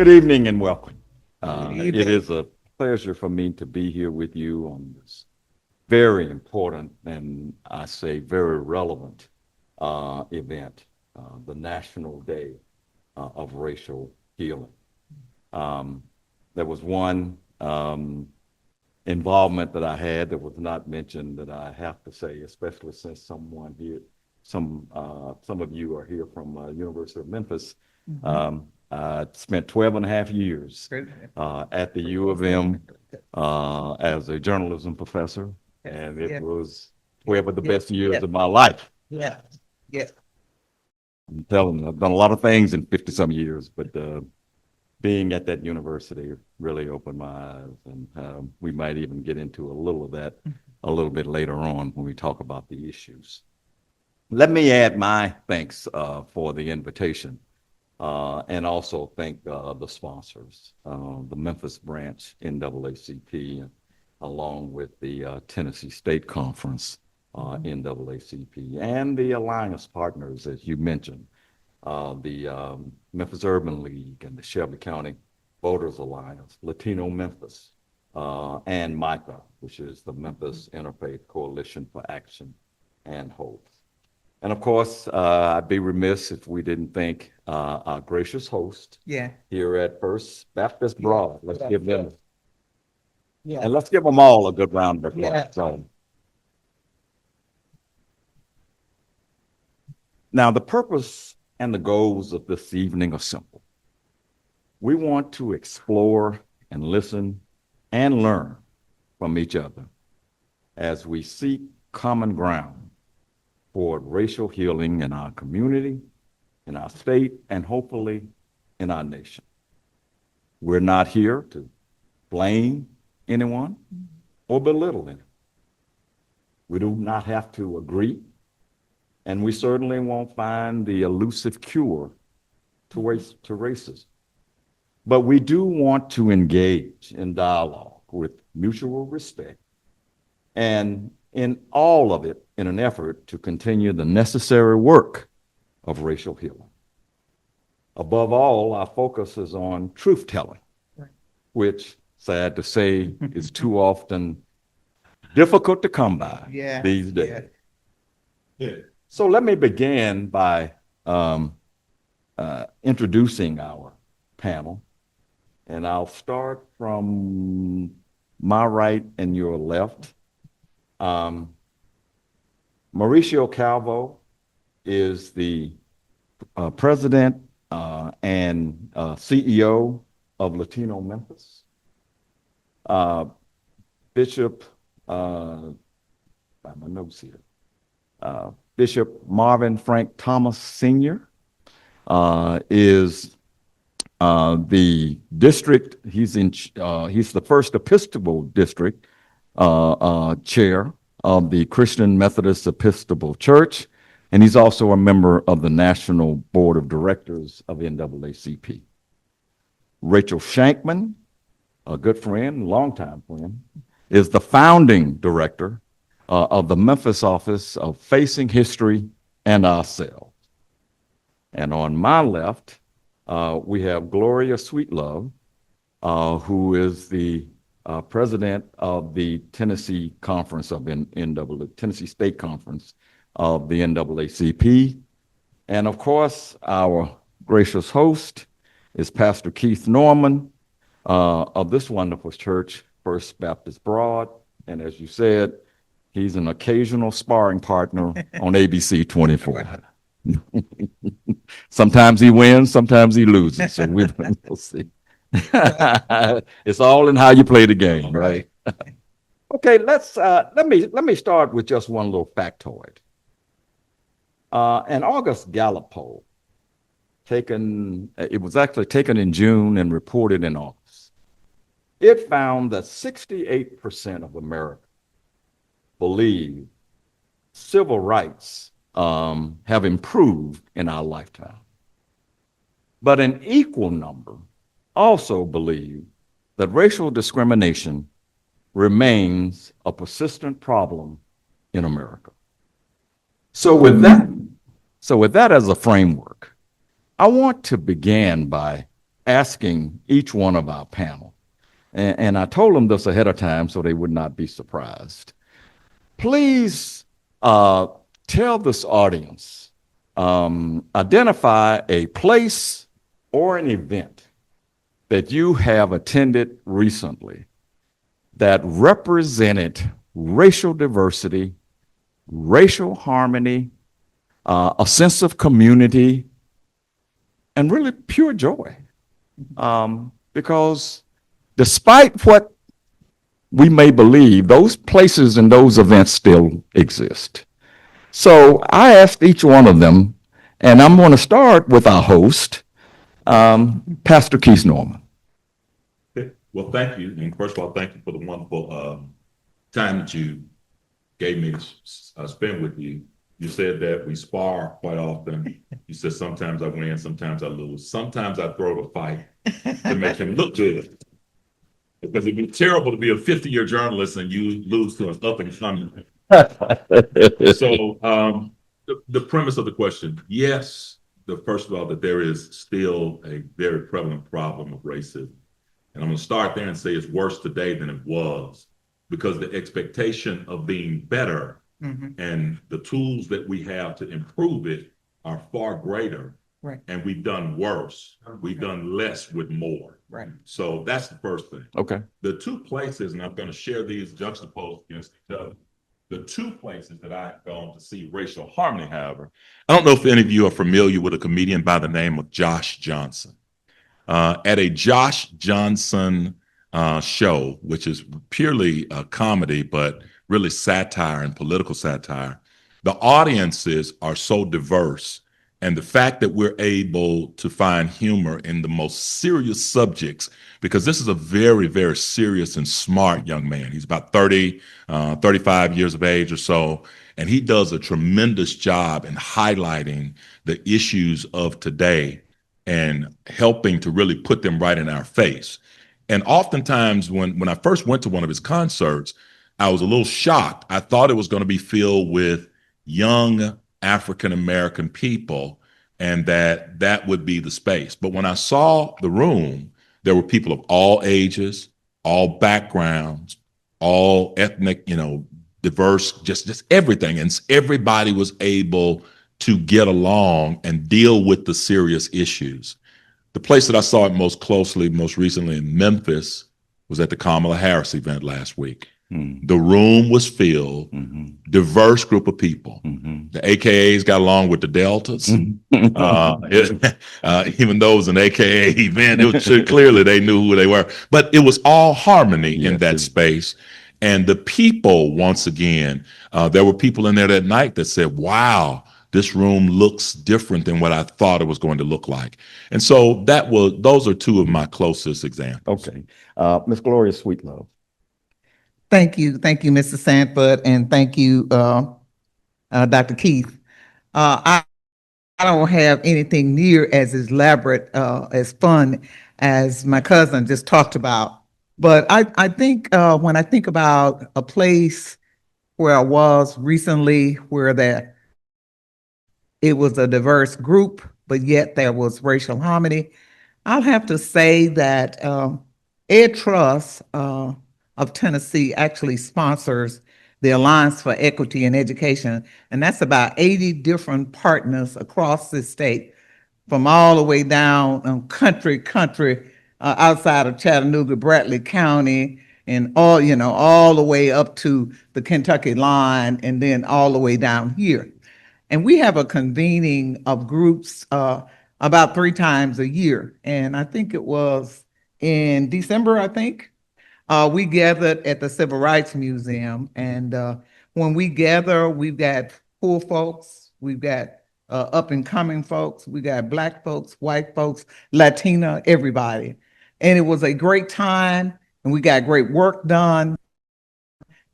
Good evening and welcome. Good It is a pleasure for me to be here with you on this very important and I say very relevant event, the National Day of Racial Healing. There was one involvement that I had that was not mentioned that I have to say, especially since someone here, some of you are here from University of Memphis. I spent 12 and a half years at the U of M as a journalism professor, and it was 12 of the best years of my life. Yeah. I'm telling you, I've done a lot of things in 50-some years, but being at that university really opened my eyes, and we might even get into a little of that a little bit later on when we talk about the issues. Let me add my thanks for the invitation. And also thank the sponsors, the Memphis Branch, NAACP, along with the Tennessee State Conference, NAACP, and the alliance partners, as you mentioned, the Memphis Urban League and the Shelby County Voters Alliance, Latino Memphis, and MICA, which is the Memphis Interfaith Coalition for Action and Hope. And of course, I'd be remiss if we didn't thank our gracious host here at First Baptist Broad. Let's give them, and let's give them all a good round of applause. So, now, the purpose and the goals of this evening are simple. We want to explore and listen and learn from each other as we seek common ground for racial healing in our community, in our state, and hopefully in our nation. We're not here to blame anyone or belittle anyone. We do not have to agree, and we certainly won't find the elusive cure to racism. But we do want to engage in dialogue with mutual respect, and in all of it in an effort to continue the necessary work of racial healing. Above all, our focus is on truth-telling, which, sad to say, is too often difficult to come by these days. So let me begin by introducing our panel, and I'll start from my right and your left. Mauricio Calvo is the president and CEO of Latino Memphis. Bishop, by my notes here, Bishop Marvin Frank Thomas Sr. Is the district, he's the first Episcopal district chair of the Christian Methodist Episcopal Church, and he's also a member of the National Board of Directors of NAACP. Rachel Shankman, a good friend, longtime friend, is the founding director of the Memphis office of Facing History and Ourselves. And on my left, we have Gloria Sweet-Love, who is the president of the Tennessee Conference of Tennessee State Conference of the NAACP. And of course, our gracious host is Pastor Keith Norman of this wonderful church, First Baptist Broad. And as you said, he's an occasional sparring partner on ABC 24. Sometimes he wins, sometimes he loses. So we'll see. It's all in how you play the game, right? Okay, let me start with just one little factoid. An August Gallup poll it was actually taken in June and reported in August. It found that 68% of Americans believe civil rights have improved in our lifetime. But an equal number also believe that racial discrimination remains a persistent problem in America. So with that as a framework, I want to begin by asking each one of our panel, and I told them this ahead of time so they would not be surprised. Please tell this audience, identify a place or an event that you have attended recently that represented racial diversity, racial harmony, a sense of community, and really pure joy. Because despite what we may believe, those places and those events still exist. So I asked each one of them, and I'm going to start with our host, Pastor Keith Norman. Okay. Well, thank you. And first of all, thank you for the wonderful time that you gave me to spend with you. You said that we spar quite often. You said sometimes I win, sometimes I lose. Sometimes I throw a fight to make him look good. Because it'd be terrible to be a 50-year journalist and you lose to an up-and-coming. So the premise of the question, yes, first of all, that there is still a very prevalent problem of racism. And I'm going to start there and say it's worse today than it was, because the expectation of being better and the tools that we have to improve it are far greater. Right. And we've done worse. We've done less with more. Right. So that's the first thing. Okay. The two places, and I'm going to share these juxtaposed against each other. The two places that I've gone to see racial harmony, however, I don't know if any of you are familiar with a comedian by the name of Josh Johnson. At a Josh Johnson show, which is purely a comedy, but really satire and political satire, the audiences are so diverse. And the fact that we're able to find humor in the most serious subjects, because this is a very, very serious and smart young man. He's about 35 years of age or so, and he does a tremendous job in highlighting the issues of today and helping to really put them right in our face. And oftentimes when I first went to one of his concerts, I was a little shocked. I thought it was going to be filled with young African-American people and that would be the space. But when I saw the room, there were people of all ages, all backgrounds, all ethnic, diverse, just everything. And everybody was able to get along and deal with the serious issues. The place that I saw it most closely, most recently in Memphis, was at the Kamala Harris event last week. The room was filled, diverse group of people. The AKAs got along with the Deltas. Even though it was an AKA event, it was clearly they knew who they were. But it was all harmony in that space. And the people, once again, there were people in there that night that said, wow, this room looks different than what I thought it was going to look like. And so those are two of my closest examples. Okay. Miss Gloria Sweet-Love. Thank you, Mr. Sanford, and thank you, Dr. Keith. I don't have anything near as elaborate, as fun as my cousin just talked about. But I think when I think about a place where I was recently, where it was a diverse group, but yet there was racial harmony, I'll have to say that Ed Trust of Tennessee actually sponsors the Alliance for Equity in Education, and that's about 80 different partners across the state, from all the way down country outside of Chattanooga, Bradley County, and all the way up to the Kentucky line, and then all the way down here. And we have a convening of groups about 3 times a year, and I think it was in December, we gathered at the Civil Rights Museum, and when we gather, we've got poor folks, we've got up-and-coming folks, we got Black folks, white folks, Latina, everybody. And it was a great time, and we got great work done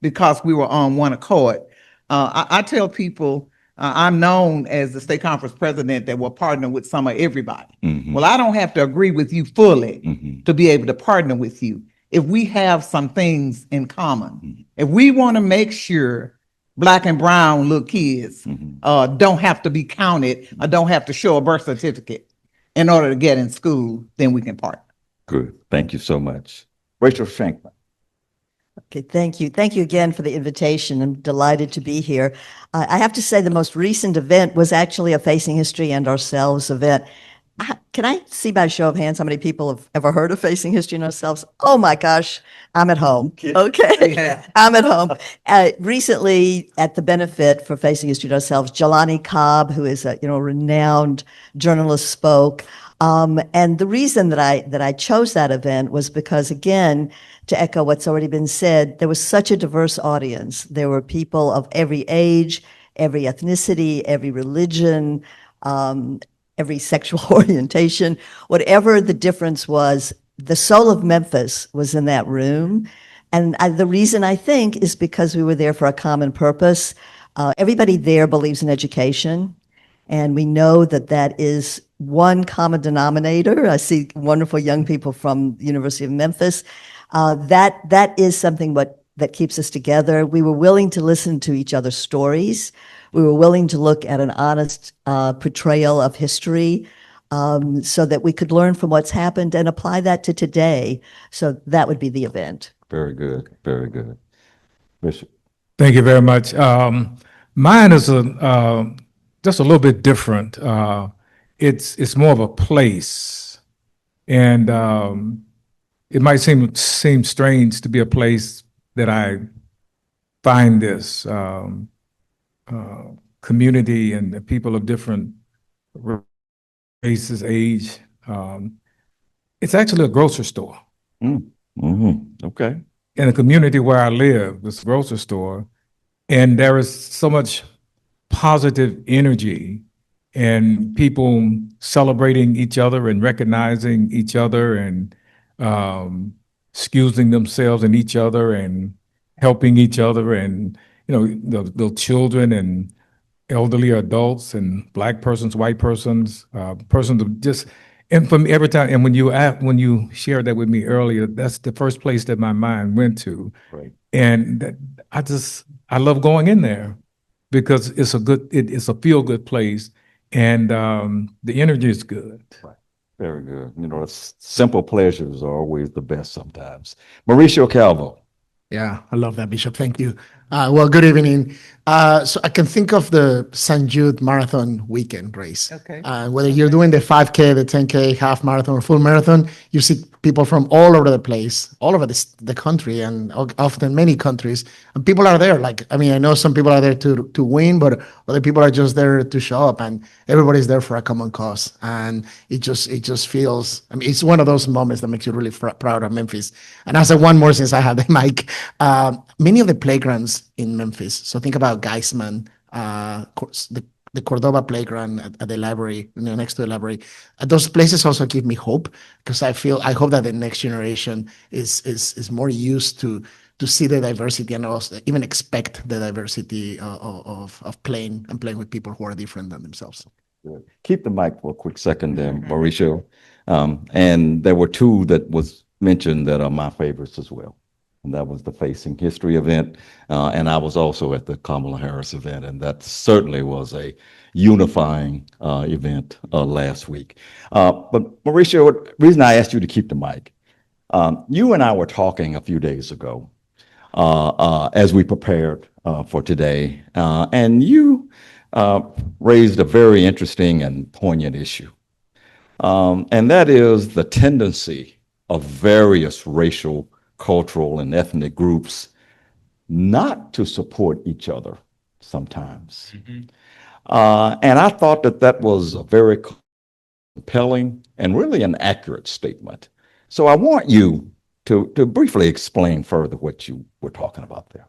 because we were on one accord. I tell people, I'm known as the state conference president that will partner with some of everybody. Well, I don't have to agree with you fully to be able to partner with you. If we have some things in common, if we want to make sure Black and brown little kids don't have to be counted or don't have to show a birth certificate, in order to get in school, then we can partner. Good. Thank you so much. Rachel Shankman. Okay, thank you. Thank you again for the invitation. I'm delighted to be here. I have to say the most recent event was actually a Facing History and Ourselves event. Can I see by show of hands how many people have ever heard of Facing History and Ourselves? Oh my gosh, I'm at home. Okay, Yeah. I'm at home. Recently, at the benefit for Facing History and Ourselves, Jelani Cobb, who is a renowned journalist, spoke. And the reason that I chose that event was because, again, to echo what's already been said, there was such a diverse audience. There were people of every age, every ethnicity, every religion, every sexual orientation, whatever the difference was, the soul of Memphis was in that room. And the reason I think is because we were there for a common purpose. Everybody there believes in education. And we know that that is one common denominator. I see wonderful young people from the University of Memphis. That is something that keeps us together. We were willing to listen to each other's stories. We were willing to look at an honest portrayal of history so that we could learn from what's happened and apply that to today. So that would be the event. Very good. Very good. Bishop. Thank you very much. Mine is just a little bit different. It's more of a place, and it might seem strange to be a place that I find this community and the people of different races, age. It's actually a grocery store. Okay. In a community where I live, this grocery store, and there is so much positive energy and people celebrating each other and recognizing each other and excusing themselves and each other and helping each other, and the children and elderly adults and Black persons, white persons, persons of just, and from every time, and when you shared that with me earlier, that's the first place that my mind went to. Right. And I love going in there because it's a feel good place, and the energy is good. Right. Very good. Simple pleasures are always the best sometimes. Mauricio Calvo. Yeah, I love that, Bishop. Thank you. Well, good evening. So I can think of the St. Jude Marathon weekend race. Okay. Whether you're doing the 5K, the 10K, half marathon, or full marathon, you see people from all over the place, all over the country, and often many countries. And people are there. I know some people are there to win, but other people are just there to show up, and everybody's there for a common cause. And it just feels, it's one of those moments that makes you really proud of Memphis. And as one more, since I have the mic, many of the playgrounds in Memphis. So think about Geisman, the Cordova playground at the library, next to the library. Those places also give me hope, because I hope that the next generation is more used to see the diversity and also even expect the diversity of playing with people who are different than themselves. Good. Keep the mic for a quick second there, Mauricio. And there were two that was mentioned that are my favorites as well. And that was the Facing History event. And I was also at the Kamala Harris event. And that certainly was a unifying event last week. But Mauricio, the reason I asked you to keep the mic, you and I were talking a few days ago as we prepared for today. And you raised a very interesting and poignant issue. And that is the tendency of various racial, cultural, and ethnic groups not to support each other sometimes. And I thought that was a very compelling and really an accurate statement. So I want you to briefly explain further what you were talking about there.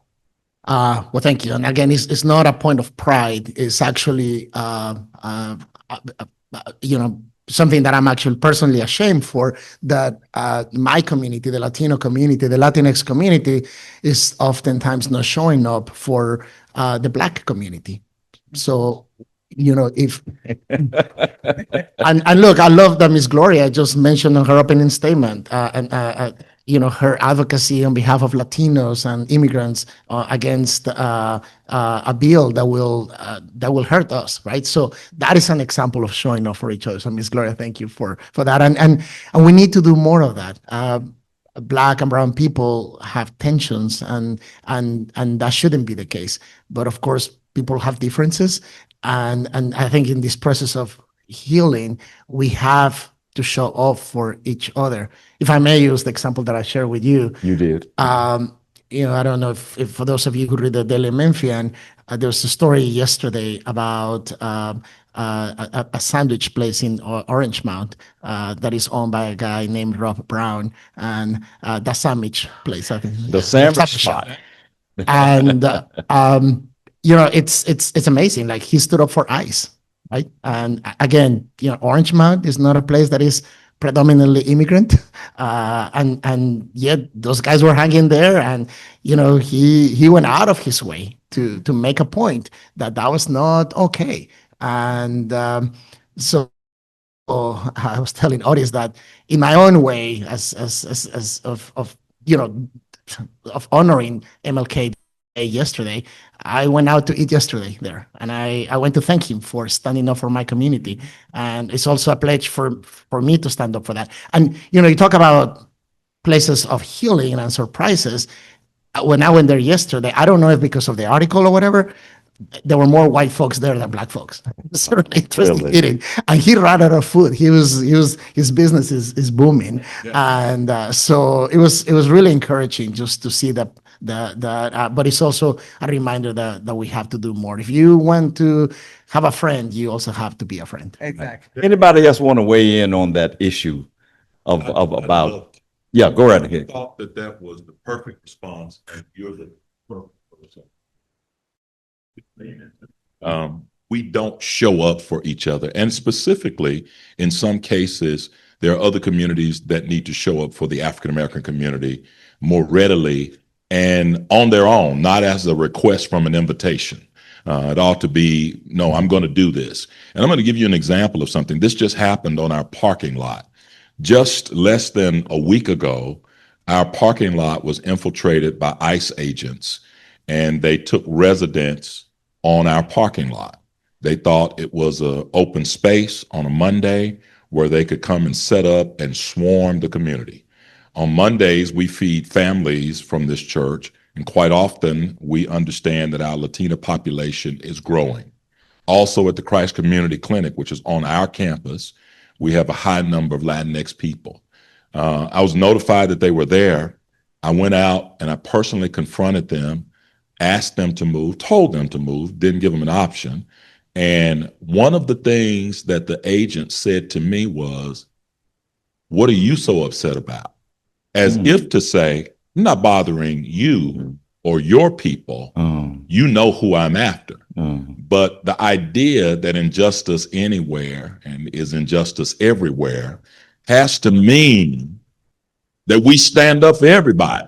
Well, thank you. And again, it's not a point of pride. It's actually, something that I'm actually personally ashamed for, that my community, the Latino community, the Latinx community, is oftentimes not showing up for the Black community. So, if and look, I love that Miss Gloria just mentioned in her opening statement, and her advocacy on behalf of Latinos and immigrants against a bill that will hurt us, right? So that is an example of showing up for each other. So, Ms. Gloria, thank you for that, and we need to do more of that. Black and brown people have tensions, and that shouldn't be the case. But of course, people have differences, and I think in this process of healing, we have to show up for each other. If I may use the example that I shared with you, You did. I don't know if for those of you who read the Daily Memphian, there was a story yesterday about a sandwich place in Orangemount that is owned by a guy named Rob Brown, and that sandwich place, I think, The sandwich spot. and it's amazing. Like, he stood up for ICE, right? And again, Orangemount is not a place that is predominantly immigrant, and yet those guys were hanging there, and he went out of his way to make a point that was not okay. And so I was telling audience that in my own way, as of honoring MLK Day yesterday, I went out to eat yesterday there, and I went to thank him for standing up for my community. And it's also a pledge for me to stand up for that. And you talk about places of healing and surprises. When I went there yesterday, I don't know if because of the article or whatever, there were more white folks there than black folks. Certainly interesting Really? eating, and he ran out of food. His business is booming, and so it was really encouraging just to see that. But it's also a reminder that we have to do more. If you want to have a friend, you also have to be a friend. Exactly. Anybody else want to weigh in on that issue of about? Yeah, go right I ahead. thought that was the perfect response, and you're the perfect person. We don't show up for each other, and specifically, in some cases, there are other communities that need to show up for the African American community more readily and on their own, not as a request from an invitation. It ought to be, no, I'm going to do this. And I'm going to give you an example of something. This just happened on our parking lot. Just less than a week ago, our parking lot was infiltrated by ICE agents, and they took residents on our parking lot. They thought it was an open space on a Monday where they could come and set up and swarm the community. On Mondays, we feed families from this church, and quite often we understand that our Latina population is growing. Also at the Christ Community Clinic, which is on our campus, we have a high number of Latinx people. I was notified that they were there. I went out and I personally confronted them, asked them to move, told them to move, didn't give them an option. And one of the things that the agent said to me was, "What are you so upset about?" As if to say, I'm not bothering you or your people. You know who I'm after. But the idea that injustice anywhere and is injustice everywhere has to mean that we stand up for everybody.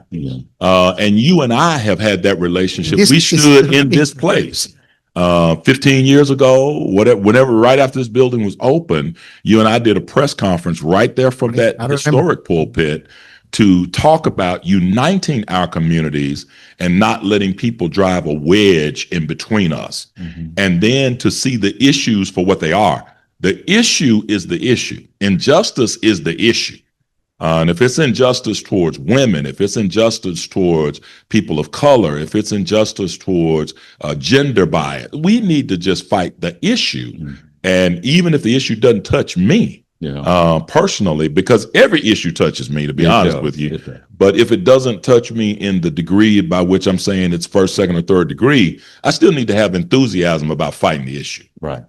And you and I have had that relationship. We stood in this place 15 years ago, whenever, right after this building was open, you and I did a press conference right there from that historic pulpit to talk about uniting our communities and not letting people drive a wedge in between us. And then to see the issues for what they are. The issue is the issue. Injustice is the issue. And if it's injustice towards women, if it's injustice towards people of color, if it's injustice towards gender bias, we need to just fight the issue. And even if the issue doesn't touch me, personally, because every issue touches me, to be honest with you. But if it doesn't touch me in the degree by which I'm saying it's first, second, or third degree, I still need to have enthusiasm about fighting the issue. Right.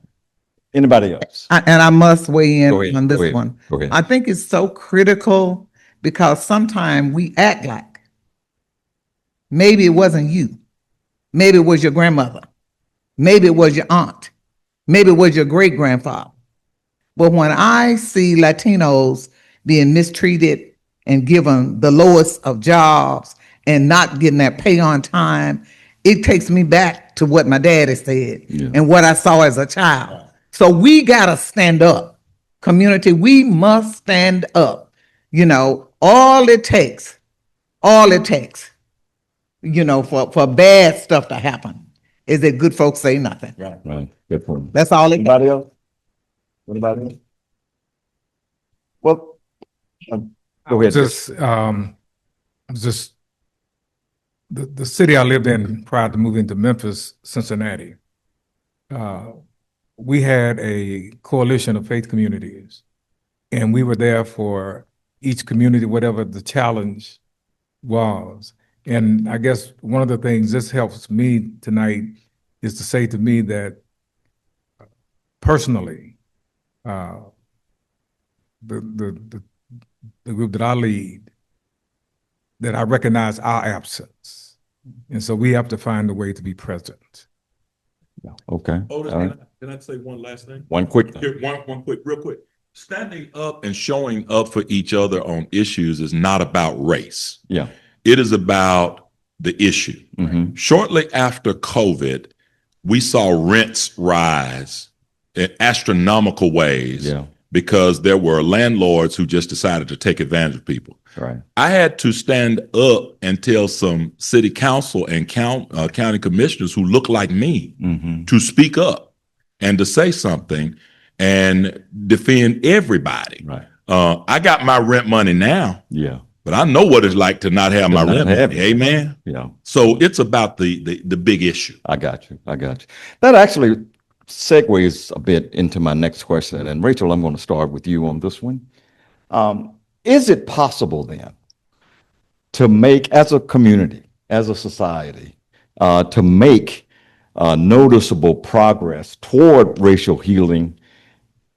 Anybody else? And I must weigh in Go ahead, on this go ahead, one. go ahead. I think it's so critical because sometimes we act like maybe it wasn't you. Maybe it was your grandmother. Maybe it was your aunt. Maybe it was your great grandfather. But when I see Latinos being mistreated and given the lowest of jobs and not getting that pay on time, it takes me back to what my daddy said and what I saw as a child. So we got to stand up. Community, we must stand up. All it takes All it takes, for bad stuff to happen is that good folks say nothing. Right. Good point. That's all it takes. Anybody else? Anybody else? Well, go ahead. Just the city I lived in prior to moving to Memphis, Cincinnati. We had a coalition of faith communities, and we were there for each community, whatever the challenge was. And I guess one of the things this helps me tonight is to say to me that personally, the group that I lead, that I recognize our absence. And so we have to find a way to be present. Okay. Otis, All right. can I say one last thing? One quick thing. Here, one quick, real quick. Standing up and showing up for each other on issues is not about race. Yeah. It is about the issue. Mm-hmm. Shortly after COVID, we saw rents rise in astronomical ways Yeah. because there were landlords who just decided to take advantage of people. Right. I had to stand up and tell some city council and county commissioners who look like me Mm-hmm. to speak up and to say something and defend everybody. Right. I got my rent money now, Yeah. but I know what it's like to not have my not rent have money. it. Amen. Yeah. So it's about the big issue. I got you. That actually segues a bit into my next question. And Rachel, I'm going to start with you on this one. Is it possible then to make, as a community, as a society, to make noticeable progress toward racial healing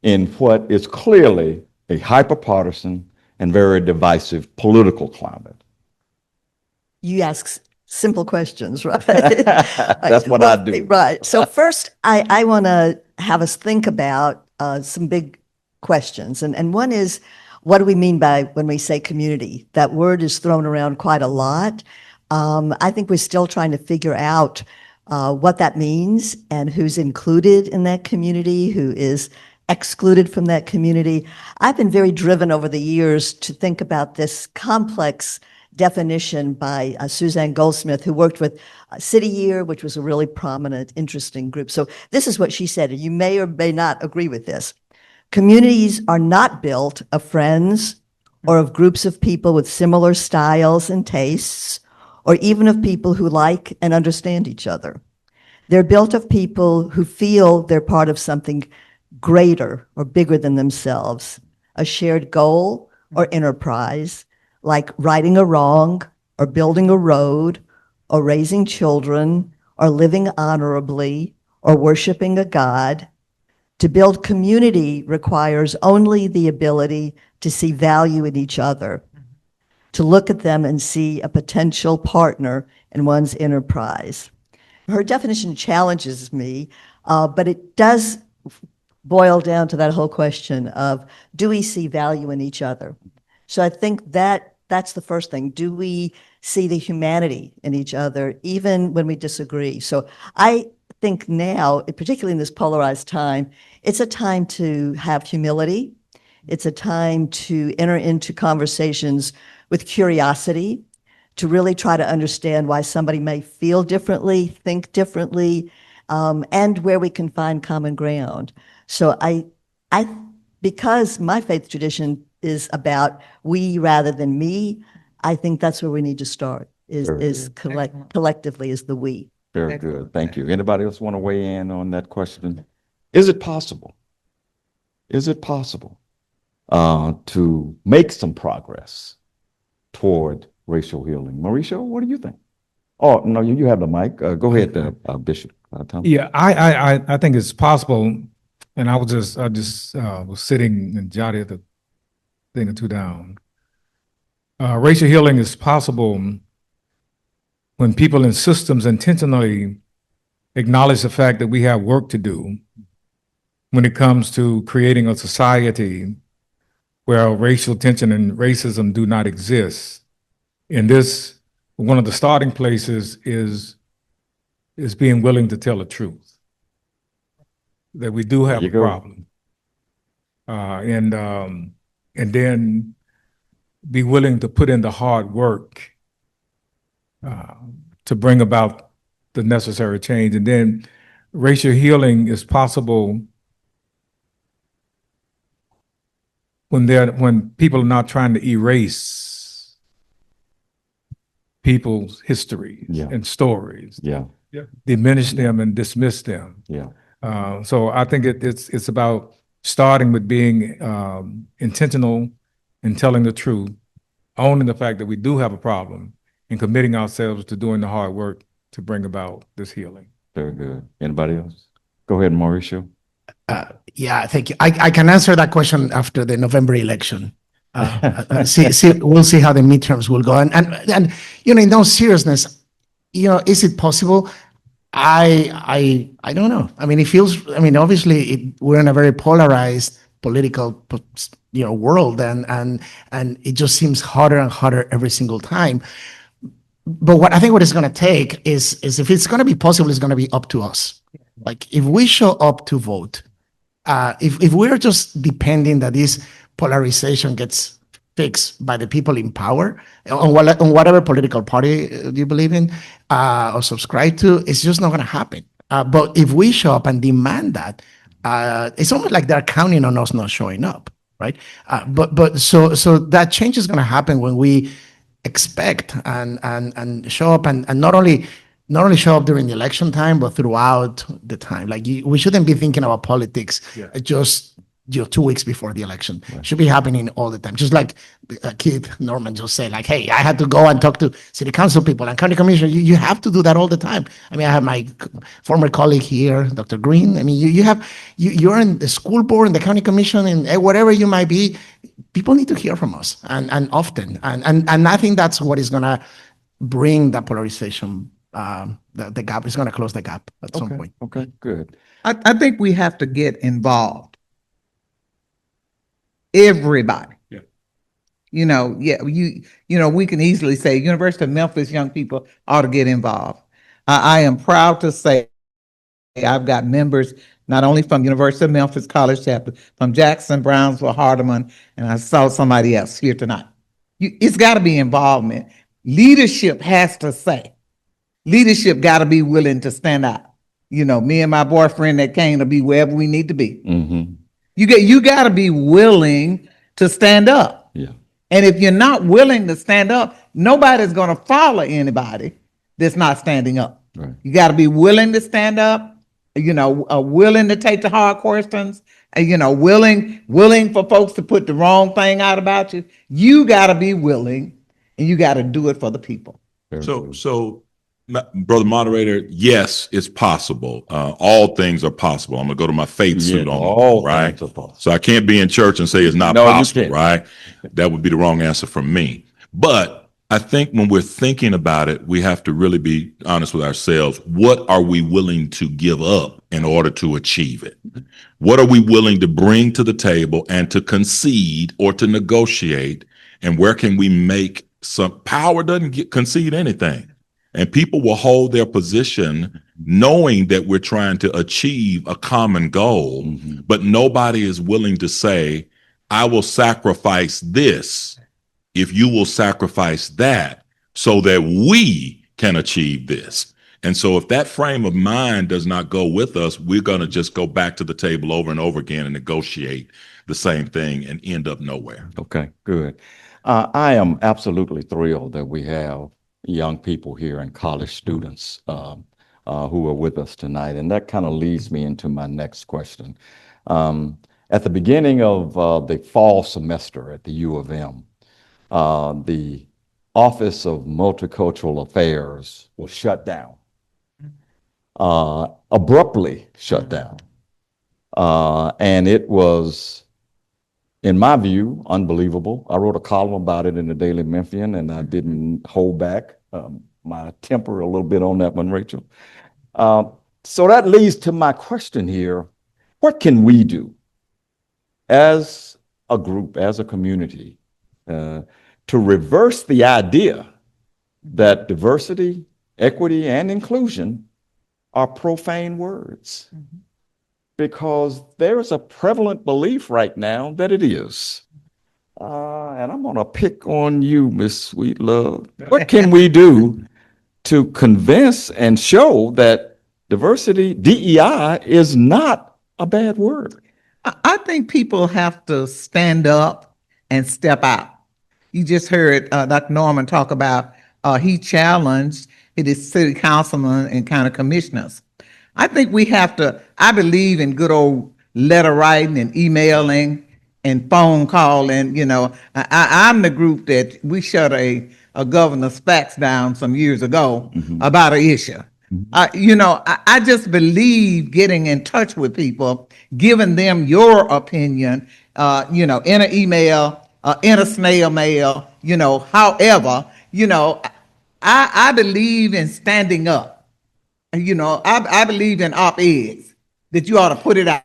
in what is clearly a hyperpartisan and very divisive political climate? You ask simple questions, right? That's what I do. Right. So first, I want to have us think about some big questions. And one is, what do we mean by when we say community? That word is thrown around quite a lot. I think we're still trying to figure out what that means and who's included in that community, who is excluded from that community. I've been very driven over the years to think about this complex definition by Suzanne Goldsmith, who worked with City Year, which was a really prominent, interesting group. So this is what she said, and you may or may not agree with this. Communities are not built of friends or of groups of people with similar styles and tastes, or even of people who like and understand each other. They're built of people who feel they're part of something greater or bigger than themselves, a shared goal or enterprise, like righting a wrong or building a road or raising children or living honorably or worshiping a God. To build community requires only the ability to see value in each other, to look at them and see a potential partner in one's enterprise. Her definition challenges me, but it does boil down to that whole question of, do we see value in each other? So I think that's the first thing. Do we see the humanity in each other, even when we disagree? So I think now, particularly in this polarized time, it's a time to have humility. It's a time to enter into conversations with curiosity, to really try to understand why somebody may feel differently, think differently, and where we can find common ground. So I, because my faith tradition is about we rather than me, I think that's where we need to start, is collectively is the we. Very good. Thank you. Anybody else want to weigh in on that question? Is it possible? Is it possible to make some progress toward racial healing? Mauricio, what do you think? Oh, no, you have the mic. Go ahead, Bishop. Tom. Yeah, I think it's possible. And I just was sitting and jotted a thing or two down. Racial healing is possible when people in systems intentionally acknowledge the fact that we have work to do when it comes to creating a society where racial tension and racism do not exist. And this, one of the starting places is being willing to tell the truth, that we do have a problem. And then be willing to put in the hard work to bring about the necessary change. And then racial healing is possible when people are not trying to erase people's histories Yeah. and stories, Yeah, diminish them and dismiss them. yeah, So I think it's about starting with being intentional and telling the truth, owning the fact that we do have a problem, and committing ourselves to doing the hard work to bring about this healing. very good. Anybody else? Go ahead, Mauricio. Yeah, thank you. I can answer that question after the November election. We'll see how the midterms will go. And in all seriousness, is it possible? I don't know. I mean, it feels. I mean, obviously, we're in a very polarized political, world, and it just seems harder and harder every single time. But what it's going to take is if it's going to be possible, it's going to be up to us. Like if we show up to vote, if we're just depending that this polarization gets fixed by the people in power on whatever political party you believe in or subscribe to, it's just not going to happen. But if we show up and demand that, it's almost like they're counting on us not showing up, right? But so that change is going to happen when we expect and show up and not only show up during the election time, but throughout the time. Like we shouldn't be thinking about politics just 2 weeks before the election. It should be happening all the time. Just like Keith Norman just said, like, hey, I had to go and talk to city council people and county commissioner. You have to do that all the time. I mean, I have my former colleague here, Dr. Green. I mean, you're in the school board and the county commission and whatever you might be. People need to hear from us and often. And I think that's what is going to bring that polarization. The gap is going to close the gap at some point. Okay, good. I think we have to get involved. Everybody. Yeah. We can easily say University of Memphis young people ought to get involved. I am proud to say I've got members not only from University of Memphis College Chapter, from Jackson, Brownsville, Hardeman, and I saw somebody else here tonight. It's got to be involvement. Leadership has to say. Leadership got to be willing to stand out. Me and my boyfriend that came to be wherever we need to be. Mm-hmm. You got to be willing to stand up. Yeah. And if you're not willing to stand up, nobody's going to follow anybody that's not standing up. Right. You got to be willing to stand up, willing to take the hard questions, willing for folks to put the wrong thing out about you. You got to be willing, and you got to do it for the people. Very So, good. brother moderator, yes, it's possible. All things are possible. I'm gonna go to my faith suit on all right? things are possible. So I can't be in church and say it's not No, you possible, can't. right? That would be the wrong answer from me. But I think when we're thinking about it, we have to really be honest with ourselves. What are we willing to give up in order to achieve it? What are we willing to bring to the table and to concede or to negotiate? And where can we make some power doesn't concede anything? And people will hold their position knowing that we're trying to achieve a common goal, but nobody is willing to say, I will sacrifice this if you will sacrifice that so that we can achieve this. And so if that frame of mind does not go with us, we're going to just go back to the table over and over again and negotiate the same thing and end up nowhere. Okay, good. I am absolutely thrilled that we have young people here and college students who are with us tonight. And that kind of leads me into my next question. At the beginning of the fall semester at the U of M, the Office of Multicultural Affairs was shut down, abruptly shut down. And it was, in my view, unbelievable. I wrote a column about it in the Daily Memphian, and I didn't hold back my temper a little bit on that one, Rachel. So that leads to my question here. What can we do as a group, as a community, to reverse the idea that diversity, equity, and inclusion are profane words? Because there is a prevalent belief right now that it is. And I'm going to pick on you, Miss Sweet-Love. What can we do to convince and show that diversity, DEI, is not a bad word. I think people have to stand up and step out. You just heard Dr. Norman talk about he challenged his city councilmen and county commissioners. I think we have to, I believe in good old letter writing and emailing and phone calling. You know, I'm the group that we shut a Governor Spax down some years ago about an issue. You know, I just believe getting in touch with people, giving them your opinion, you know, in an email, in a snail mail, you know, however, you know, I believe in standing up. You know, I believe in op-eds that you ought to put it out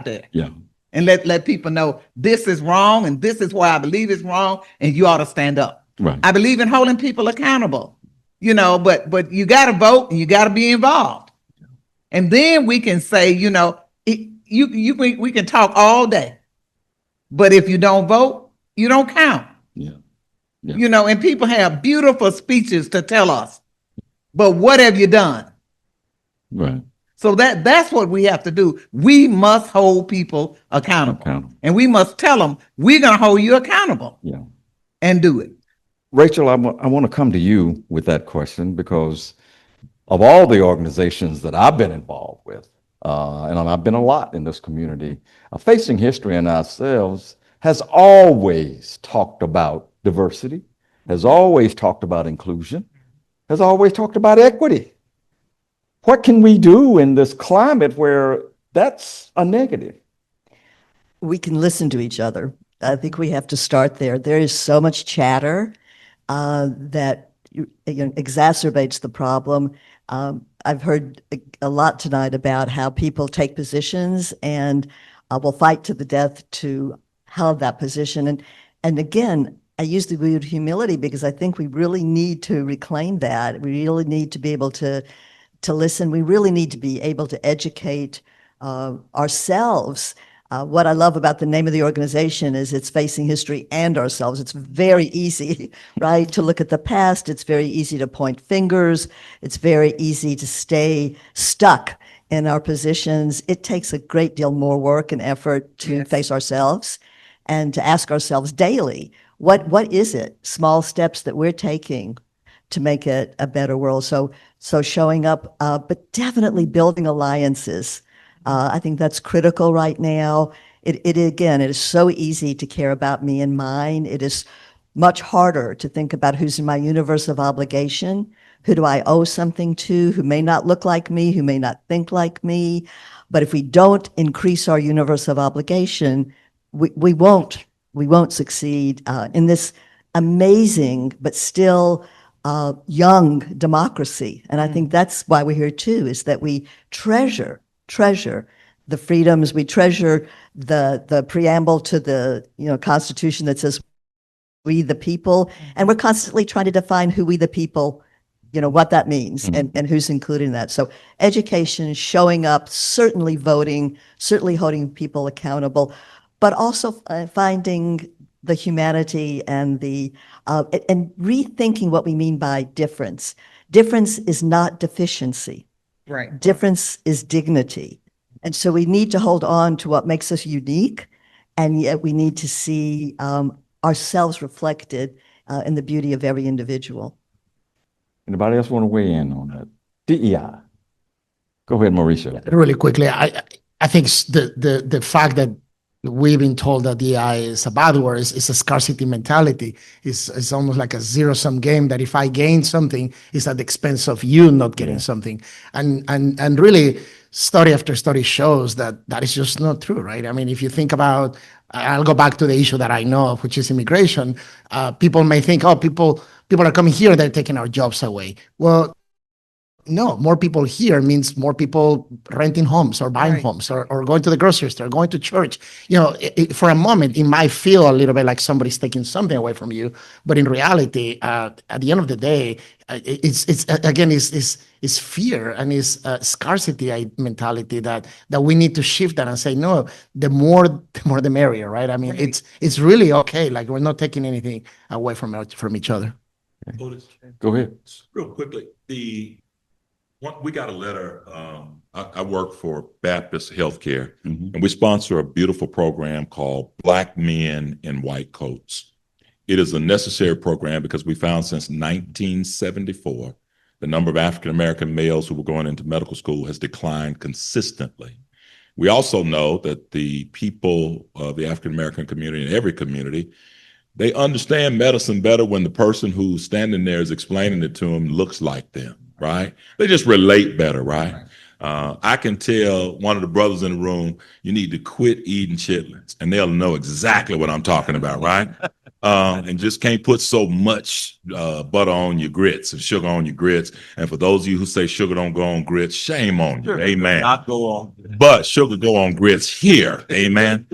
there Yeah. and let people know this is wrong and this is why I believe it's wrong and you ought to stand up. Right. I believe in holding people accountable, you know, but you got to vote and you got to be involved. And then we can say, you know, we can talk all day, but if you don't vote, you don't count. Yeah. Yeah. You know, and people have beautiful speeches to tell us, but what have you done? Right. So that's what we have to do. We must hold people accountable. And we must tell them, we're going to hold you accountable. Yeah. And do it. Rachel, I want to come to you with that question because of all the organizations that I've been involved with, and I've been a lot in this community, Facing History and ourselves has always talked about diversity, has always talked about inclusion, has always talked about equity. What can we do in this climate where that's a negative? We can listen to each other. I think we have to start there. There is so much chatter that exacerbates the problem. I've heard a lot tonight about how people take positions and will fight to the death to hold that position. And again, I use the word humility because I think we really need to reclaim that. We really need to be able to listen. We really need to be able to educate ourselves. What I love about the name of the organization is it's Facing History and Ourselves. It's very easy, right, to look at the past. It's very easy to point fingers. It's very easy to stay stuck in our positions. It takes a great deal more work and effort to face ourselves and to ask ourselves daily, what is it? Small steps that we're taking to make it a better world. So showing up, but definitely building alliances. I think that's critical right now. It is so easy to care about me and mine. It is much harder to think about who's in my universe of obligation, who do I owe something to, who may not look like me, who may not think like me. But if we don't increase our universe of obligation, we won't succeed in this amazing but still young democracy. And I think that's why we're here too, is that we treasure the freedoms. We treasure the preamble to the Constitution that says we the people, and we're constantly trying to define who we the people, what that means and who's included in that. So education, showing up, certainly voting, certainly holding people accountable, but also finding the humanity and and rethinking what we mean by difference. Difference is not deficiency. Right. Difference is dignity. And so we need to hold on to what makes us unique, and yet we need to see ourselves reflected in the beauty of every individual. Anybody else want to weigh in on that? DEI. Go ahead, Mauricio. Really quickly, I think the fact that we've been told that DEI is a bad word is a scarcity mentality. It's almost like a zero-sum game that if I gain something, it's at the expense of you not getting something. And really, study after study shows that is just not true, right? I mean, if you think about, I'll go back to the issue that I know of, which is immigration. People may think, oh, people are coming here, they're taking our jobs away. Well, no, more people here means more people renting homes or buying homes or going to the grocery store, going to church. For a moment, it might feel a little bit like somebody's taking something away from you. But in reality, at the end of the day, it's fear and it's scarcity mentality that we need to shift that and say, no, the more the merrier, right? I mean, it's really okay. Like, we're not taking anything away from each other. Go ahead. Real quickly, we got a letter. I work for Baptist Healthcare, and we sponsor a beautiful program called Black Men in White Coats. It is a necessary program because we found since 1974, the number of African American males who were going into medical school has declined consistently. We also know that the people of the African American community and every community, they understand medicine better when the person who's standing there is explaining it to them looks like them, right? They just relate better, right? I can tell one of the brothers in the room, you need to quit eating chitlins, and they'll know exactly what I'm talking about, right? And just can't put so much butter on your grits and sugar on your grits. And for those of you who say sugar don't go on grits, shame on you, amen. Not go on. But sugar go on grits here, amen.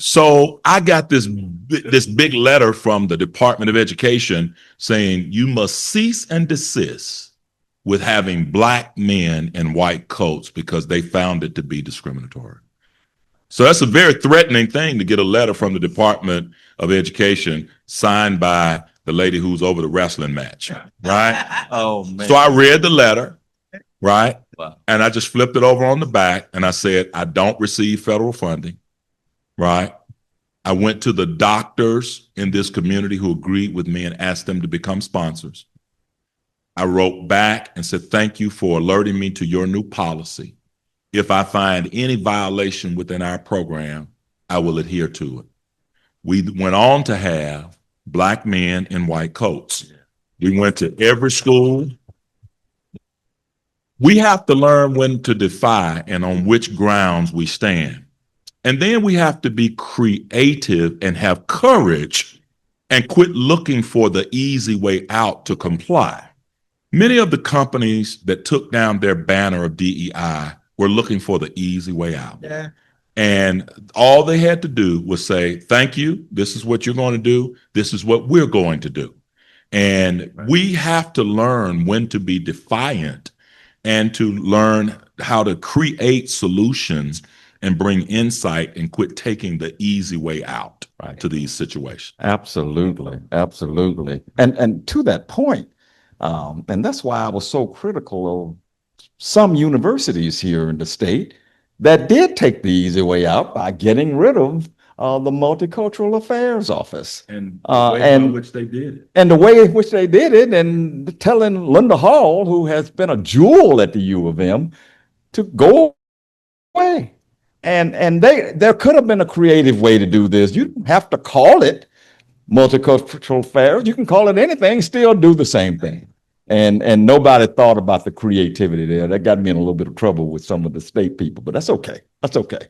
So I got this big letter from the Department of Education saying you must cease and desist with having black men in white coats because they found it to be discriminatory. So that's a very threatening thing to get a letter from the Department of Education signed by the lady who's over the wrestling match, right? Oh, man. So I read the letter, right? Wow. And I just flipped it over on the back and I said, I don't receive federal funding, right? I went to the doctors in this community who agreed with me and asked them to become sponsors. I wrote back and said, thank you for alerting me to your new policy. If I find any violation within our program, I will adhere to it. We went on to have black men in white coats. We went to every school. We have to learn when to defy and on which grounds we stand. And then we have to be creative and have courage and quit looking for the easy way out to comply. Many of the companies that took down their banner of DEI were looking for the easy way out. Yeah. And all they had to do was say, thank you. This is what you're going to do. This is what we're going to do. And we have to learn when to be defiant and to learn how to create solutions and bring insight and quit taking the easy way out to these situations. Absolutely, absolutely. And to that point, and that's why I was so critical of some universities here in the state that did take the easy way out by getting rid of the Multicultural Affairs Office. And the way in which they did it. And the way in which they did it, and telling Linda Hall, who has been a jewel at the U of M, to go away. And there could have been a creative way to do this. You don't have to call it Multicultural Affairs. You can call it anything, still do the same thing. And nobody thought about the creativity there. That got me in a little bit of trouble with some of the state people, but that's okay. That's okay.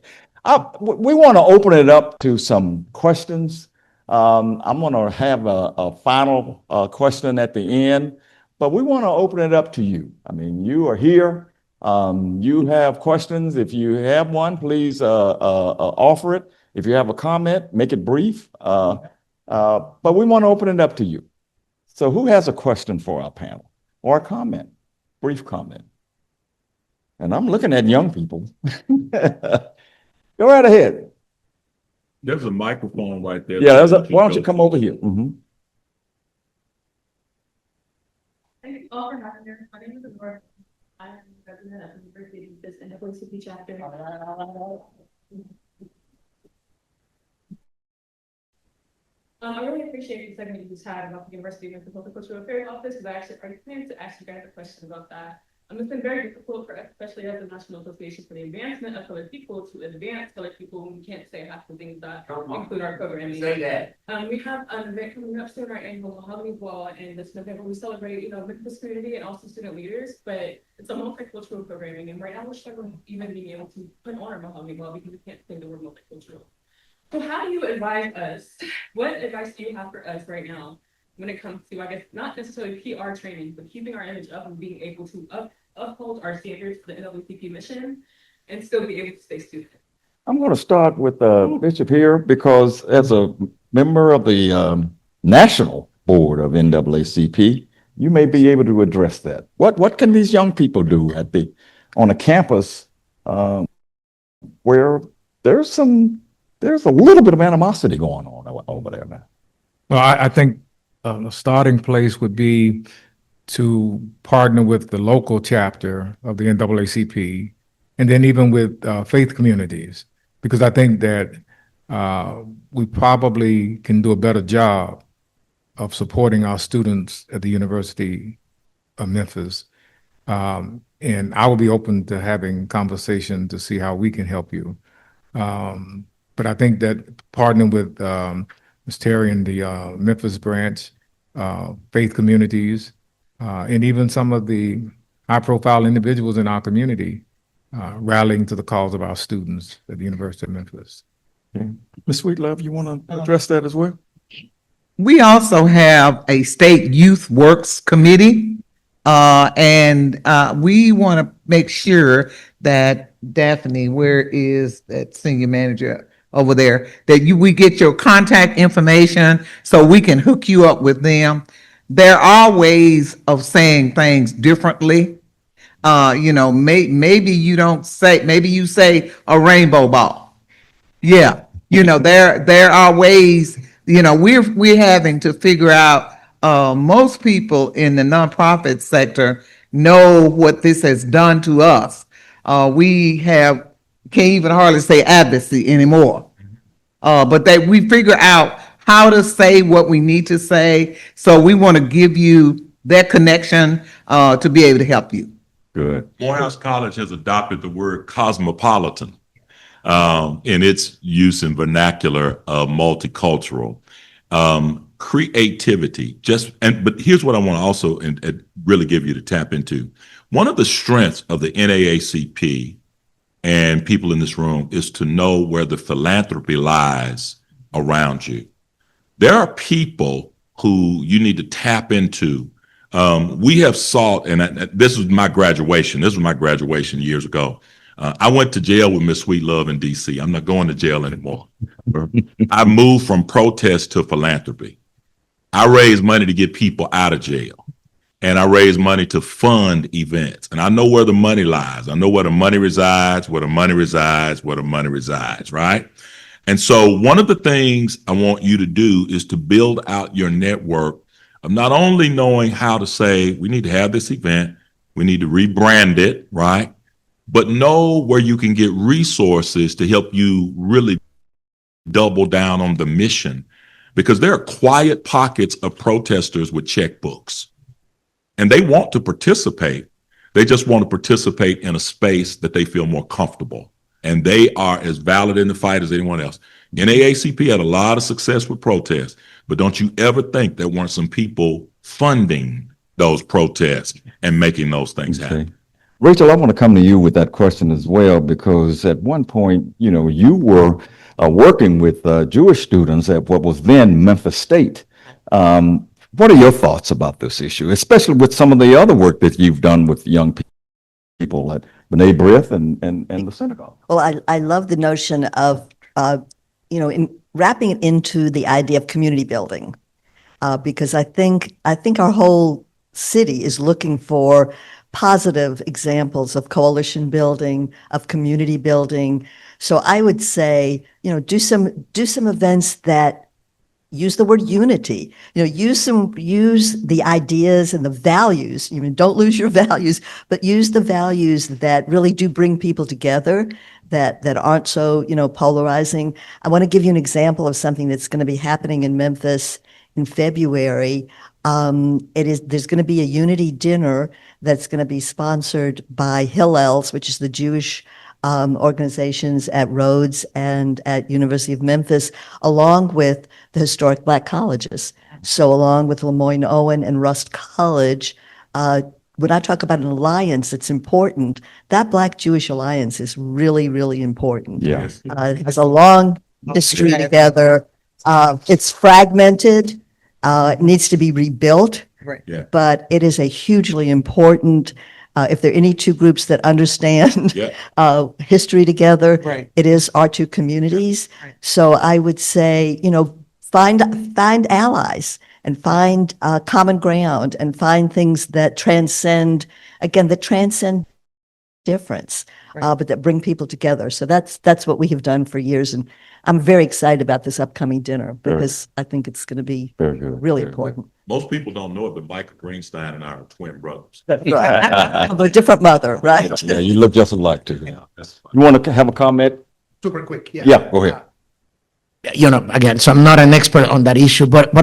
We want to open it up to some questions. I'm going to have a final question at the end, but we want to open it up to you. I mean, you are here. You have questions. If you have one, please offer it. If you have a comment, make it brief. But we want to open it up to you. So who has a question for our panel or a comment, brief comment? And I'm looking at young people. Go right ahead. There's a microphone right there. Yeah, why don't you come over here? Mm-hmm. Thank you all for having me. My name is Gloria. I am the president of the University of Memphis NAACP chapter. I really appreciate the segment you just had about the University of Memphis Multicultural Affairs Office, because I actually plan to ask you guys a question about that. It's been very difficult for, especially as the National Association for the Advancement of Colored People, to advance colored people when we can't say half the things that include our programming. Say that. We have an event coming up soon, our annual Mahogany Ball, and this event where we celebrate, Memphis community and also student leaders, but it's a multicultural programming, and right now we're struggling even being able to put on our Mahogany Ball because we can't say the word multicultural. So how do you advise us? What advice do you have for us right now when it comes to, I guess, not necessarily PR training, but keeping our image up and being able to uphold our standards for the NAACP mission and still be able to stay student? I'm going to start with Bishop here, because as a member of the national board of NAACP, you may be able to address that. What can these young people do on a campus where there's a little bit of animosity going on over there now? Well, I think a starting place would be to partner with the local chapter of the NAACP, and then even with faith communities, because I think that we probably can do a better job of supporting our students at the University of Memphis. And I will be open to having conversation to see how we can help you. But I think that partnering with Ms. Terry and the Memphis branch, faith communities, and even some of the high-profile individuals in our community rallying to the cause of our students at the University of Memphis. Okay. Ms. Sweet-Love, you want to address that as well? We also have a state youth works committee. And we want to make sure that Daphne, where is that senior manager over there, that we get your contact information so we can hook you up with them. There are ways of saying things differently. Maybe you don't say, maybe you say a rainbow ball. Yeah, there are ways, we're having to figure out, most people in the nonprofit sector know what this has done to us. Can't even hardly say advocacy anymore. But we figure out how to say what we need to say. So we want to give you that connection, to be able to help you. Good. Morehouse College has adopted the word cosmopolitan in its use in vernacular of multicultural. Creativity, but here's what I want to also and really give you to tap into. One of the strengths of the NAACP and people in this room is to know where the philanthropy lies around you. There are people who you need to tap into. We have sought, and this was my graduation. This was my graduation years ago. I went to jail with Miss Sweet-Love in DC. I'm not going to jail anymore. I moved from protest to philanthropy. I raised money to get people out of jail, and I raised money to fund events. And I know where the money lies. I know where the money resides, where the money resides, where the money resides, right? And so one of the things I want you to do is to build out your network of not only knowing how to say, we need to have this event, we need to rebrand it, right? But know where you can get resources to help you really double down on the mission. Because there are quiet pockets of protesters with checkbooks, and they want to participate. They just want to participate in a space that they feel more comfortable, and they are as valid in the fight as anyone else. NAACP had a lot of success with protests, but don't you ever think there weren't some people funding those protests and making those things happen. Rachel, I want to come to you with that question as well, because at one point, you were working with Jewish students at what was then Memphis State. What are your thoughts about this issue, especially with some of the other work that you've done with young people at B'nai B'rith and the synagogue? Well, I love the notion of, wrapping it into the idea of community building, because I think our whole city is looking for positive examples of coalition building, of community building. So I would say, do some events that use the word unity. Use the ideas and the values. Don't lose your values, but use the values that really do bring people together, that aren't so polarizing. I want to give you an example of something that's going to be happening in Memphis in February. There's going to be a unity dinner that's going to be sponsored by Hillels, which is the Jewish organizations at Rhodes and at University of Memphis, along with the historic Black colleges. So along with Lemoyne Owen and Rust College, when I talk about an alliance, it's important. That Black-Jewish alliance is really, really important. Yes. It has a long history together. It's fragmented. It needs to be rebuilt. Right. Yeah. But it is a hugely important, if there are any two groups that understand history together, Right. it is our two communities. Right. So I would say, find allies and find common ground and find things that transcend difference, Right. but that bring people together. So that's what we have done for years. And I'm very excited about this upcoming dinner because I think it's going to be Very good. really Very good. important. Most people don't know it, but Michael Greenstein and I are twin brothers. Right. Of a different mother, right? Yeah, you look just alike too. Yeah, that's fine. You want to have a comment? Super quick, yeah. Yeah, go ahead. You know, again, so I'm not an expert on that issue, but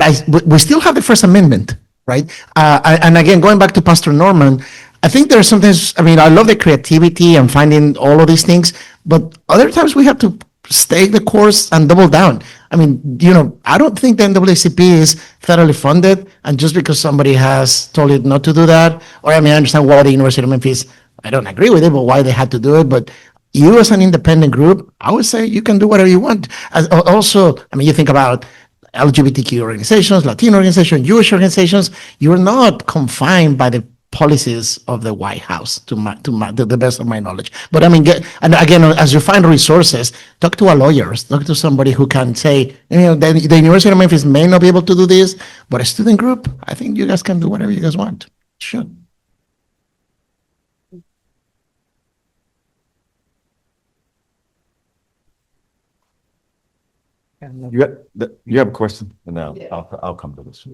we still have the First Amendment, right? And again, going back to Pastor Norman, I think there's sometimes, I mean, I love the creativity and finding all of these things, but other times we have to stay the course and double down. I mean, you know, I don't think the NAACP is federally funded, and just because somebody has told it not to do that, or I mean, I understand why the University of Memphis, I don't agree with it, but why they had to do it, but you as an independent group, I would say you can do whatever you want. Also, I mean, you think about LGBTQ organizations, Latino organizations, Jewish organizations, you're not confined by the policies of the White House to the best of my knowledge. But I mean, and again, as you find resources, talk to a lawyer, talk to somebody who can say, you know, the University of Memphis may not be able to do this, but a student group, I think you guys can do whatever you guys want. Sure. You have a question? And now I'll come to this.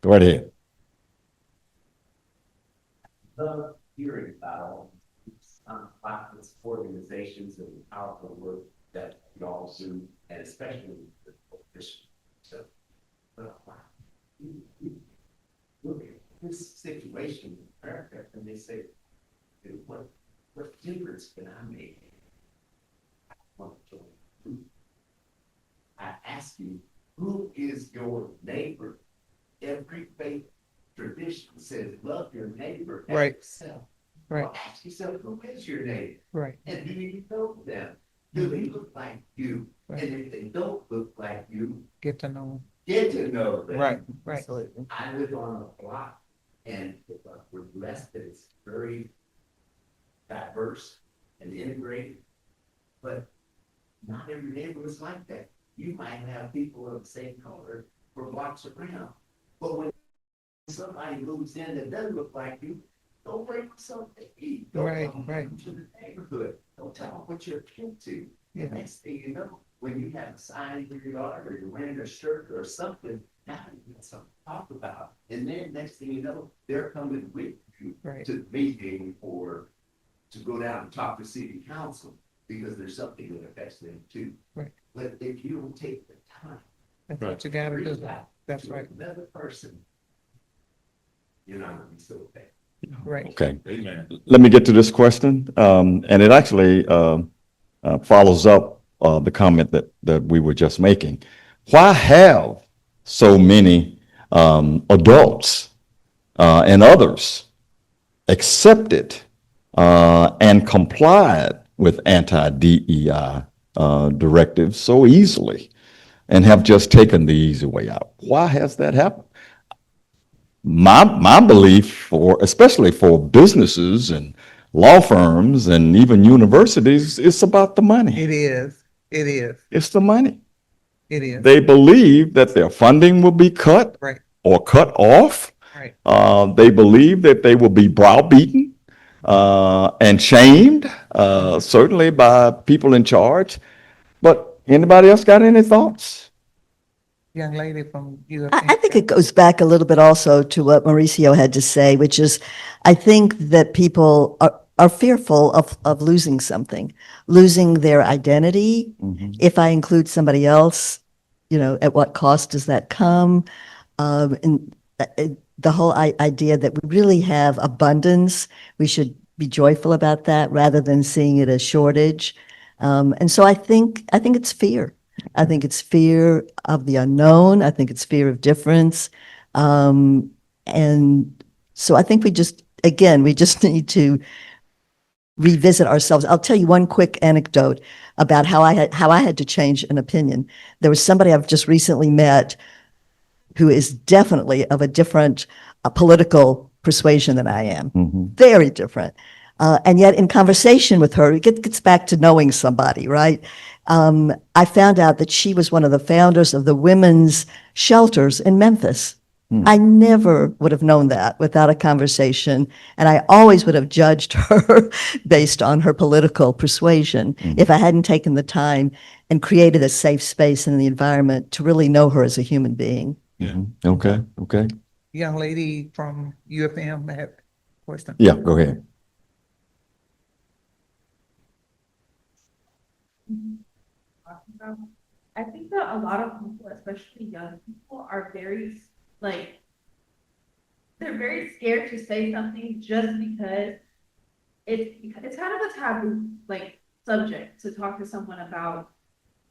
Go right ahead. Love hearing about all these nonprofits, organizations, and the powerful work that you all do, and especially the coalition. So, look at this situation in America, and they say, what difference can I make? I want to join the group. I ask you, who is your neighbor? Every faith tradition says, love your neighbor as Right. yourself. Right. Well, ask yourself, who is your neighbor? Right. And do you know them? Do they look like you? Right. And if they don't look like you, Get to know. get to know them. Right. Right. Absolutely. I live on a block, and we're blessed that it's very diverse and integrated, but not every neighborhood is like that. You might have people of the same color for blocks around, but when somebody moves in that doesn't look like you, don't bring them something to eat. Don't Right, welcome right. them to the neighborhood. Don't tell them what you're akin to. Yeah. The next thing you know, when you have a sign in your yard or you're wearing a shirt or something, now you got something to talk about. And then next thing you know, they're coming with you Right. to the meeting or to go down and talk to city council because there's something that affects them too. Right. But if you don't take the time That's Right. what you gotta reach do. out That's to right. another person, you're not gonna be so effective. Right. Okay. Amen. Let me get to this question. And it actually follows up the comment that we were just making. Why have so many adults and others accepted and complied with anti-DEI directives so easily and have just taken the easy way out? Why has that happened? My belief, especially for businesses and law firms and even universities, it's about the money. It is. It is. It's the money. It is. They believe that their funding will be cut Right. or cut off. Right. They believe that they will be browbeaten and shamed, certainly by people in charge. But anybody else got any thoughts? Young lady from U. I think it goes back a little bit also to what Mauricio had to say, which is, I think that people are fearful of losing something, losing their identity. Mhm. If I include somebody else, you know, at what cost does that come? And the whole idea that we really have abundance, we should be joyful about that rather than seeing it as shortage. And so I think it's fear. I think it's fear of the unknown. I think it's fear of difference. And so I think we just need to revisit ourselves. I'll tell you one quick anecdote about how I had to change an opinion. There was somebody I've just recently met who is definitely of a different political persuasion than I am. Mhm. Very different. And yet in conversation with her, it gets back to knowing somebody, right? I found out that she was one of the founders of the women's shelters in Memphis. I never would have known that without a conversation. And I always would have judged her based on her political persuasion if I hadn't taken the time and created a safe space in the environment to really know her as a human being. Okay, okay. Young lady from UFM had a question. Yeah, go ahead. I think that a lot of people, especially young people, are very like they're very scared to say something just because it's kind of a taboo like subject to talk to someone about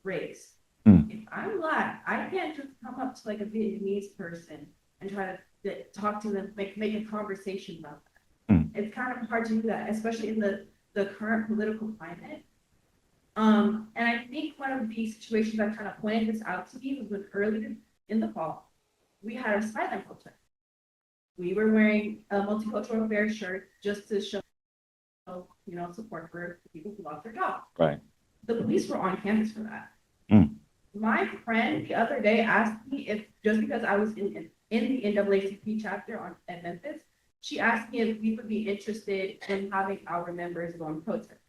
race. If I'm Black, I can't just come up to like a Vietnamese person and try to talk to them, make a conversation about that. It's kind of hard to do that, especially in the current political climate. And I think one of the situations that kind of pointed this out to me was when earlier in the fall, we had a silent protest. We were wearing a multicultural affairs shirt just to show, support for people who lost their jobs. Right. The police were on campus for that. My friend the other day asked me if, just because I was in the NAACP chapter at Memphis, she asked me if we would be interested in having our members go and protest.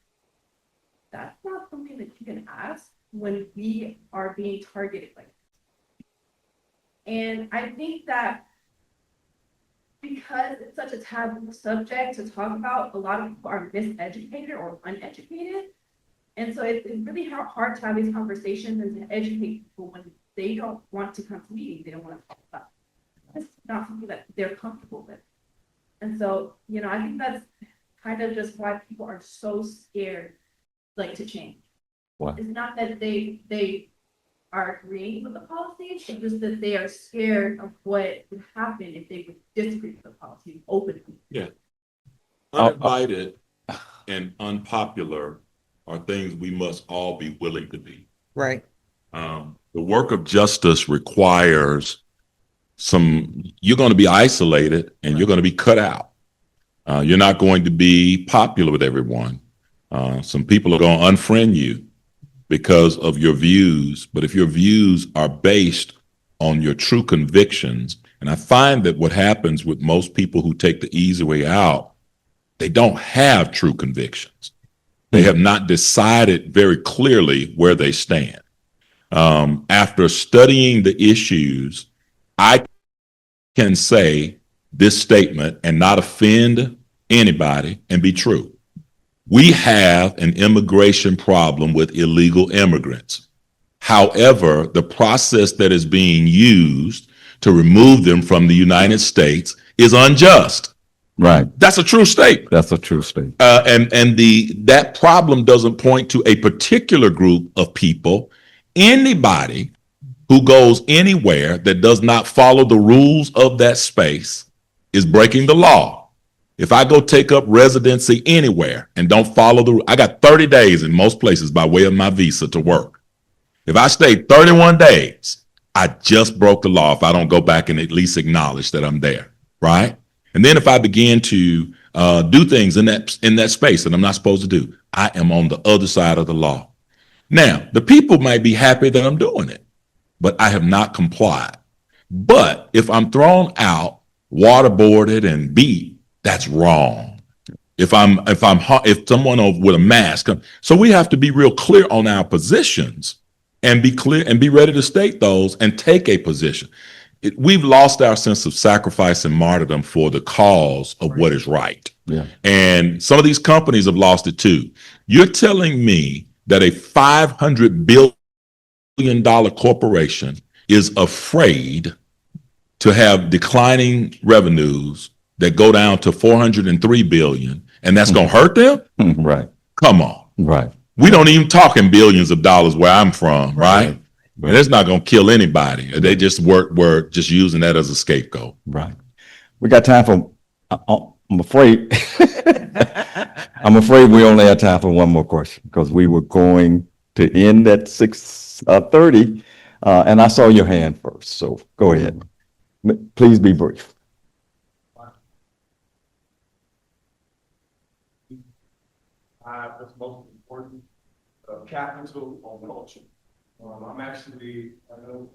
That's not something that you can ask when we are being targeted like this. And I think that because it's such a taboo subject to talk about, a lot of people are miseducated or uneducated. And so it's really hard to have these conversations and to educate people when they don't want to come to meetings, they don't want to talk about it. It's not something that they're comfortable with. And so, I think that's kind of just why people are so scared to change. Wow. It's not that they are agreeing with the policies, it's just that they are scared of what would happen if they would disagree with the policy openly. Yeah. Uninvited and unpopular are things we must all be willing to be. Right. The work of justice requires you're going to be isolated and you're going to be cut out. You're not going to be popular with everyone. Some people are going to unfriend you because of your views, but if your views are based on your true convictions, and I find that what happens with most people who take the easy way out, they don't have true convictions. They have not decided very clearly where they stand. After studying the issues, I can say this statement and not offend anybody and be true. We have an immigration problem with illegal immigrants. However, the process that is being used to remove them from the United States is unjust. Right. That's a true statement. That's a true statement. That problem doesn't point to a particular group of people. Anybody who goes anywhere that does not follow the rules of that space is breaking the law. If I go take up residency anywhere and don't follow I got 30 days in most places by way of my visa to work. If I stay 31 days, I just broke the law if I don't go back and at least acknowledge that I'm there, right? And then if I begin to do things in that space that I'm not supposed to do, I am on the other side of the law. Now, the people might be happy that I'm doing it, but I have not complied. But if I'm thrown out, waterboarded, and beat, that's wrong. If someone with a mask, so we have to be real clear on our positions and be clear and be ready to state those and take a position. We've lost our sense of sacrifice and martyrdom for the cause of what is right. Yeah. And some of these companies have lost it too. You're telling me that a $500 billion corporation is afraid to have declining revenues that go down to 403 billion, and that's going to hurt them? Right. Come on. Right. We don't even talk in billions of dollars where I'm from, right? And it's not going to kill anybody. They just were just using that as a scapegoat. Right. We got time for, I'm afraid, I'm afraid we only have time for one more question because we were going to end at 6:30, and I saw your hand first, so go ahead. Please be brief. have what's most important, capital on culture. I'm actually, I know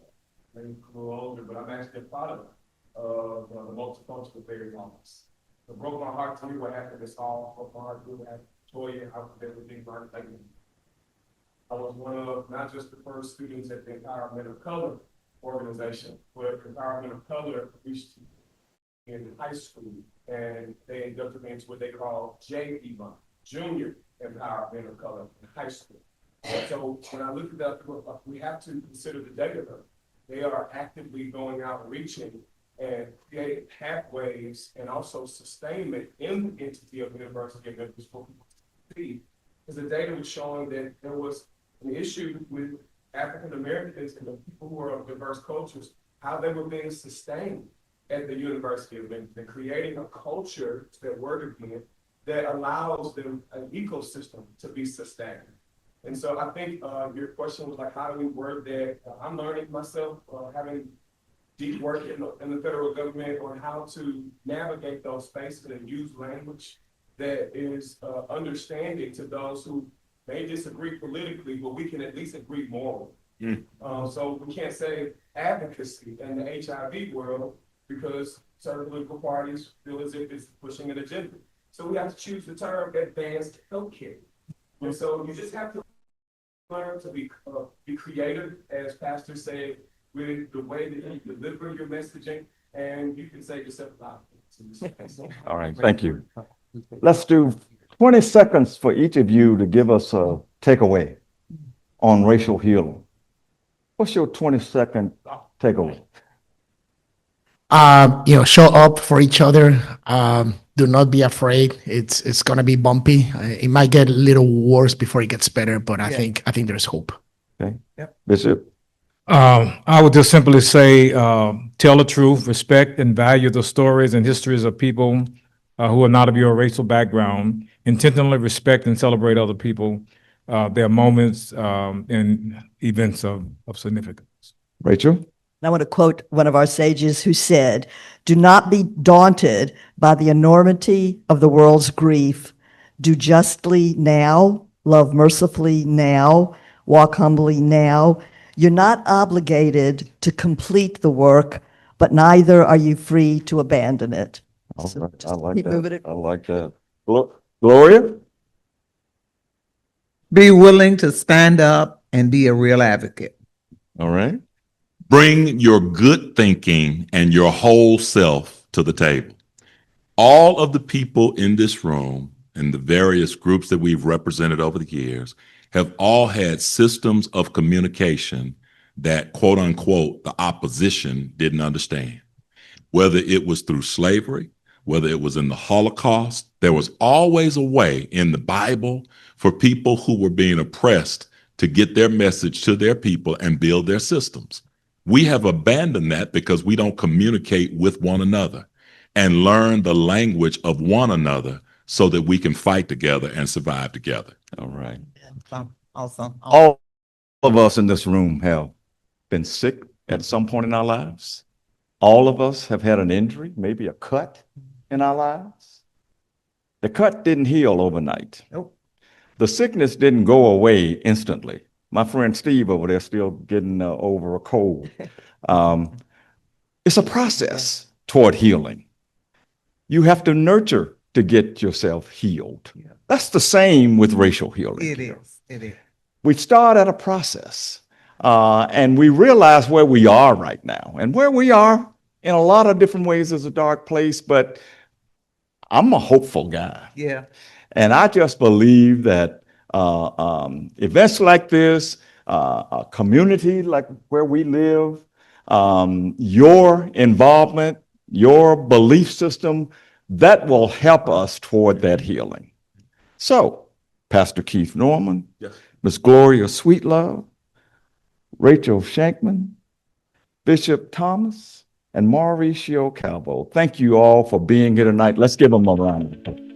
maybe a little older, but I'm actually a product of the multicultural Affairs Office. It broke my heart to hear what happened this fall. Broke my heart to hear what happened to Toya, how everything right. I was one of not just the first students at the Empowerment of Color organization, but Empowerment of Color reached in high school, and they inducted me into what they call JEMA, Junior Empowerment of Color in high school. So when I look at that, we have to consider the data. They are actively going out and reaching and creating pathways and also sustainment in the entity of the University of Memphis for people to see. Because the data was showing that there was an issue with African Americans and the people who are of diverse cultures, how they were being sustained at the University of Memphis and creating a culture, to that word again, that allows them an ecosystem to be sustained. And so I think your question was like, how do we word that? I'm learning myself, having deep work in the federal government on how to navigate those spaces and use language that is understanding to those who may disagree politically, but we can at least agree morally. So we can't say advocacy in the HIV world because certain political parties feel as if it's pushing an agenda. So we have to choose the term advanced healthcare. And so you just have to learn to be creative, as Pastor said, with the way that you deliver your messaging, and you can save yourself a lot of things. All right, thank you. Let's do 20 seconds for each of you to give us a takeaway on racial healing. What's your 20-second takeaway? Show up for each other. Do not be afraid. It's gonna be bumpy. It might get a little worse before it gets better, but I think there's hope. Okay. Yep. Bishop. I would just simply say, tell the truth, respect and value the stories and histories of people who are not of your racial background. Intentionally respect and celebrate other people, their moments and events of significance. Rachel. I want to quote one of our sages who said, "Do not be daunted by the enormity of the world's grief. Do justly now, love mercifully now, walk humbly now. You're not obligated to complete the work, but neither are you free to abandon it." All So right. just I like keep moving that. it. I like that. Gloria. Be willing to stand up and be a real advocate. All right. Bring your good thinking and your whole self to the table. All of the people in this room and the various groups that we've represented over the years have all had systems of communication that, quote unquote, the opposition didn't understand. Whether it was through slavery, whether it was in the Holocaust, there was always a way in the Bible for people who were being oppressed to get their message to their people and build their systems. We have abandoned that because we don't communicate with one another and learn the language of one another so that we can fight together and survive together. All right. Awesome. All of us in this room have been sick at some point in our lives. All of us have had an injury, maybe a cut in our lives. The cut didn't heal overnight. Nope. The sickness didn't go away instantly. My friend Steve over there still getting over a cold. It's a process toward healing. You have to nurture to get yourself healed. Yeah. That's the same with racial healing. It is. It is. We start at a process and we realize where we are right now. And where we are in a lot of different ways is a dark place, but I'm a hopeful guy. Yeah. And I just believe that events like this, a community like where we live, your involvement, your belief system, that will help us toward that healing. So, Pastor Keith Norman, Yes. Miss Gloria Sweet-Love, Rachel Shankman, Bishop Thomas, and Mauricio Calvo, thank you all for being here tonight. Let's give them a round.